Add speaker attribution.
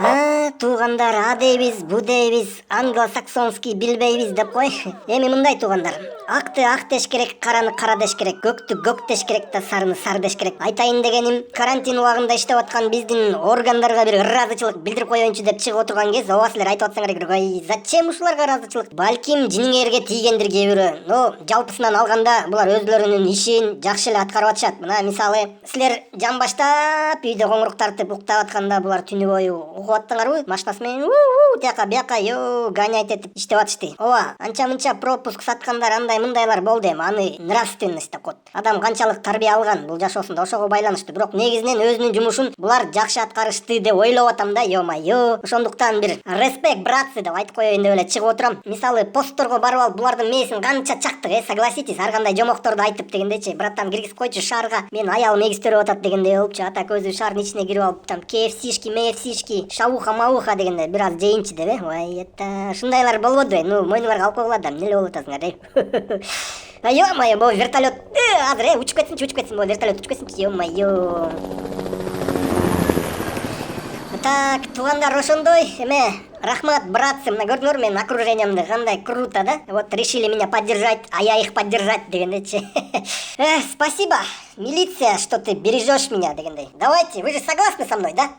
Speaker 1: Туугандар, а дейбиз, бу дейбиз, англосаксонский билбейбиз деп кой. Эми мындай туугандар. Акты ак деш керек, караны кара деш керек, көктү көк деш керек да сарыны сары деш керек. Айтайын дегеним, карантин убагында иштеп аткан биздин органдарга бир ыраазычылык билдирип коеюнчу деп чыгып отурган кез, ооба силер айтып атсаңар керек. Ой, зачем ушуларга ыраазычылык? Балким жиниңерге тийгендир кээ бирөө. Но жалпысынан алганда булар өзлөрүнүн ишин жакшы эле аткарып атышат. Мына мисалы, силер жамбаштап үйдө коңурук тартып уктап атканда булар түнү бою угуп аттыңарбы? Машинасы менен тияка бияка гонять этип иштеп атышты. Ооба, анча мынча пропуск саткандар андай мындайлар болду эми. Аны нравственность деп коет. Адам канчалык тарбия алган бул жашоосунда ошого байланыштуу. Бирок негизинен өзүнүн жумушун булар жакшы аткарышты деп ойлоп атам да, ё-майё. Ошондуктан бир респект, братцы деп айтып коеюн деп эле чыгып отурам. Мисалы, постторго барып алып булардын мээсин канча чактык, согласитесь, ар кандай жомокторду айтып дегендейчи. Братан, киргизип койчу шаарга. Мен аялым эгизтөрүп атат дегендей болупчу. Ата көзү шаардын ичине кирип алып, там KFC-шки, MFC-шки, шауха-мауха дегенде бир аз жейинчи деп, Ой, это ушундайлар болбодубу? Ну, мойнуңарга алып койгула да, эмне эле болуп атасыңар, ё-майё, могу вертолет азыр учуп кетсин, могу вертолет учуп кетсинчи, ё-майё. Так, туугандар, ошондой эме. Рахмат, братцы, мына көрдүңөрбү менин окружениямды кандай круто, да? Вот решили меня поддержать, а я их поддержать дегендейчи. Спасибо, милиция, что ты бережешь меня дегендей. Давайте, вы же согласны со мной, да?